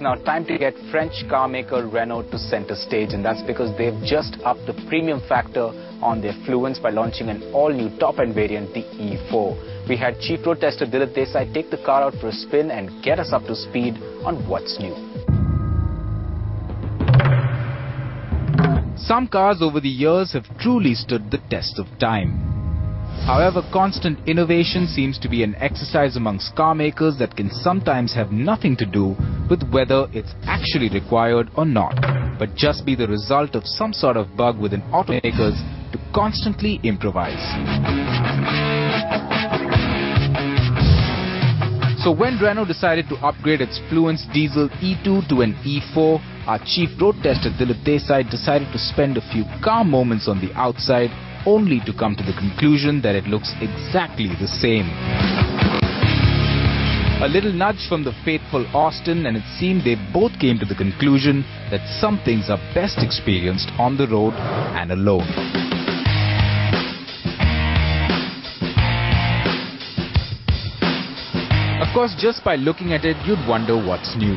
now time to get French car maker Renault to center stage, and that's because they've just upped the premium factor on their Fluence by launching an all-new top-end variant, the E4. We had Chief Road Tester Dilip Desai take the car out for a spin and get us up to speed on what's new. Some cars over the years have truly stood the test of time. However, constant innovation seems to be an exercise amongst car makers that can sometimes have nothing to do with whether it's actually required or not, but just be the result of some sort of bug within automakers to constantly improvise. So when Renault decided to upgrade its Fluence diesel E2 to an E4, our Chief Road Tester Dilip Desai decided to spend a few calm moments on the outside, only to come to the conclusion that it looks exactly the same. A little nudge from the faithful Austin, and it seemed they both came to the conclusion that some things are best experienced on the road and alone. Of course, just by looking at it, you'd wonder what's new.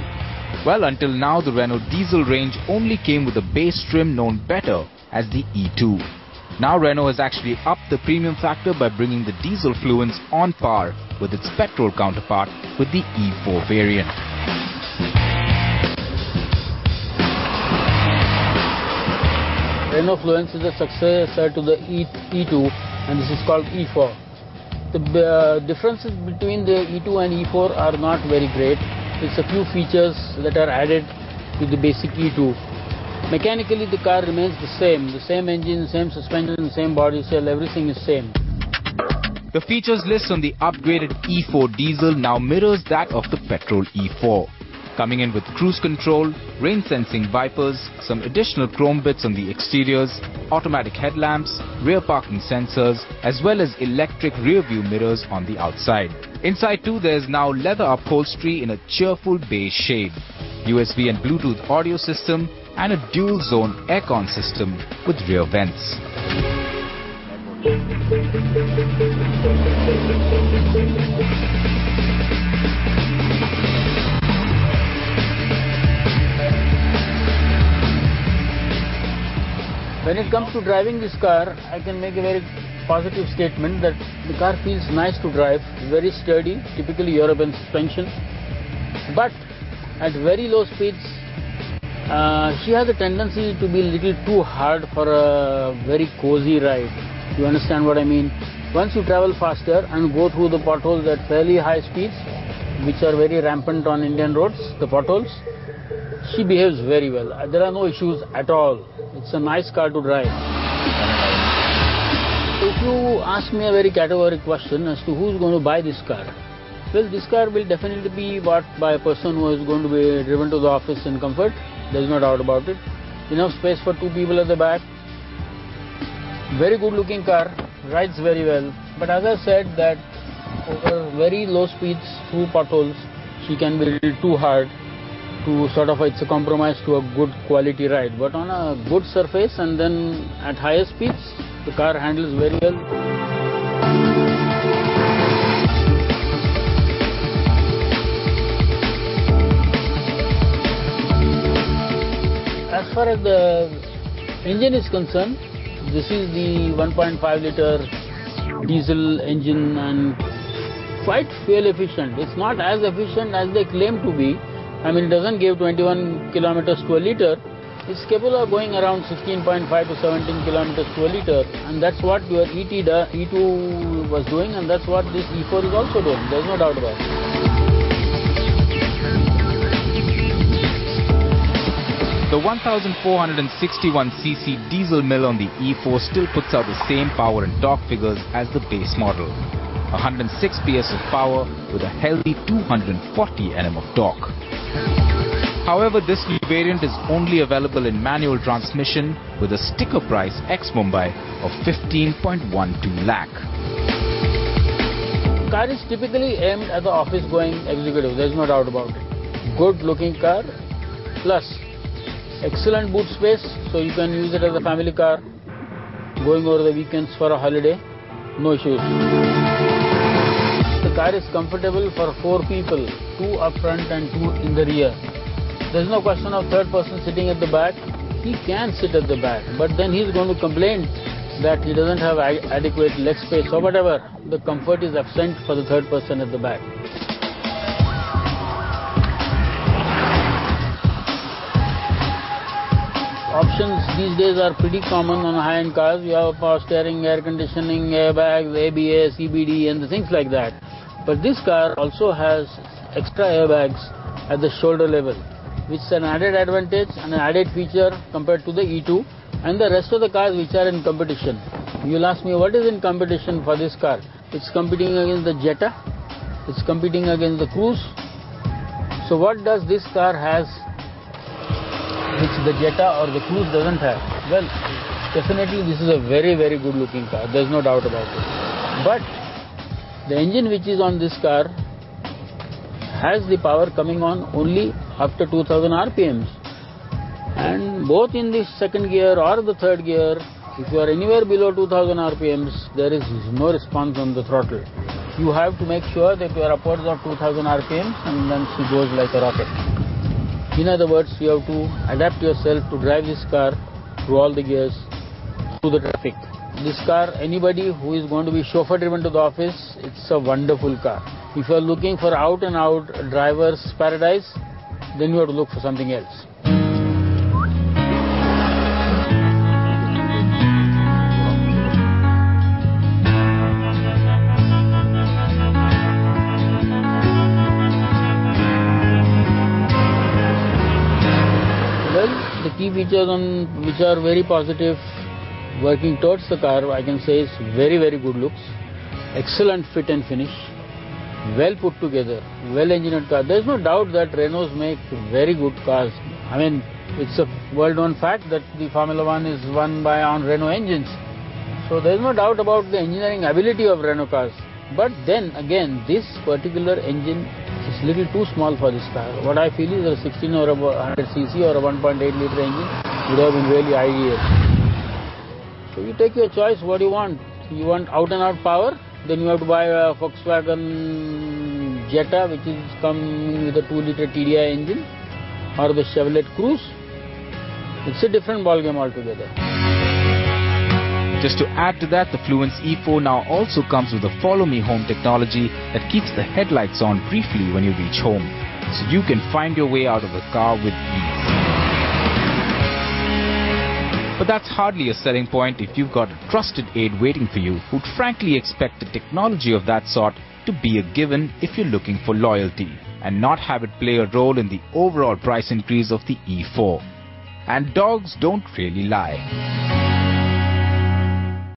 Well, until now, the Renault diesel range only came with a base trim known better as the E2. Now Renault has actually upped the premium factor by bringing the diesel Fluence on par with its petrol counterpart with the E4 variant. Renault Fluence is a successor to the E2, and this is called E4. The differences between the E2 and E4 are not very great. It's a few features that are added to the basic E2. Mechanically, the car remains the same engine, same suspension, same body shell, everything is same. The features list on the upgraded E4 diesel now mirrors that of the petrol E4. Coming in with cruise control, rain sensing wipers, some additional chrome bits on the exteriors, automatic headlamps, rear parking sensors, as well as electric rear view mirrors on the outside. Inside too, there is now leather upholstery in a cheerful beige shade, USB and Bluetooth audio system, and a dual zone aircon system with rear vents. When it comes to driving this car, I can make a very positive statement that the car feels nice to drive, very sturdy, typically European suspension, but at very low speeds, she has a tendency to be a little too hard for a very cozy ride. You understand what I mean? Once you travel faster and go through the potholes at fairly high speeds, which are very rampant on Indian roads, the potholes, she behaves very well. There are no issues at all. It's a nice car to drive. If you ask me a very categorical question as to who's going to buy this car, well, this car will definitely be bought by a person who is going to be driven to the office in comfort. There's no doubt about it. Enough space for two people at the back. Very good looking car, rides very well. But as I said that over very low speeds through potholes, she can be a little too hard to sort of, it's a compromise to a good quality ride. But on a good surface and then at higher speeds, the car handles very well. As far as the engine is concerned, this is the 1.5 liter diesel engine and quite fuel efficient. It's not as efficient as they claim to be. I mean, it doesn't give 21 kilometers to a liter. It's capable of going around 16.5 to 17 kilometers to a liter, and that's what your E2 was doing, and that's what this E4 is also doing. There's no doubt about it. The 1461cc diesel mill on the E4 still puts out the same power and torque figures as the base model. 106 PS of power with a healthy 240 Nm of torque. However, this new variant is only available in manual transmission with a sticker price ex-Mumbai of 15.12 lakh. The car is typically aimed at the office-going executive, there's no doubt about it. Good looking car, plus excellent boot space, so you can use it as a family car, going over the weekends for a holiday, no issues. The car is comfortable for 4 people, 2 up front and 2 in the rear. There's no question of third person sitting at the back. He can sit at the back, but then he's going to complain that he doesn't have adequate leg space or whatever. The comfort is absent for the third person at the back. Options these days are pretty common on high-end cars. You have power steering, air conditioning, airbags, ABS, EBD and things like that. But this car also has extra airbags at the shoulder level, which is an added advantage and an added feature compared to the E2 and the rest of the cars which are in competition. You'll ask me, what is in competition for this car? It's competing against the Jetta, it's competing against the Cruise. So what does this car has which the Jetta or the Cruise doesn't have? Well, definitely this is a very, very good looking car, there's no doubt about it. But the engine which is on this car has the power coming on only after 2000 RPMs. And both in the second gear or the third gear, if you are anywhere below 2000 RPMs, there is no response on the throttle. You have to make sure that you are upwards of 2000 RPMs and then she goes like a rocket. In other words, you have to adapt yourself to drive this car through all the gears, through the traffic. This car, anybody who is going to be chauffeur driven to the office, it's a wonderful car. If you are looking for out and out driver's paradise, then you have to look for something else. Well, the key features on which are very positive working towards the car, I can say, is very, very good looks, excellent fit and finish, well put together, well engineered car. There is no doubt that Renaults make very good cars. I mean, it's a world-known fact that the Formula One is won on Renault engines. So there is no doubt about the engineering ability of Renault cars. But then again, this particular engine is a little too small for this car. What I feel is a 16 or a 100cc or a 1.8 litre engine would have been really ideal. So you take your choice, what do you want? You want out and out power? Then you have to buy a Volkswagen Jetta, which is coming with a 2 litre TDI engine, or the Chevrolet Cruise. It's a different ballgame altogether. Just to add to that, the Fluence E4 now also comes with a follow me home technology that keeps the headlights on briefly when you reach home, so you can find your way out of the car with ease. But that's hardly a selling point if you've got a trusted aide waiting for you who'd frankly expect a technology of that sort to be a given if you're looking for loyalty and not have it play a role in the overall price increase of the E4. And dogs don't really lie.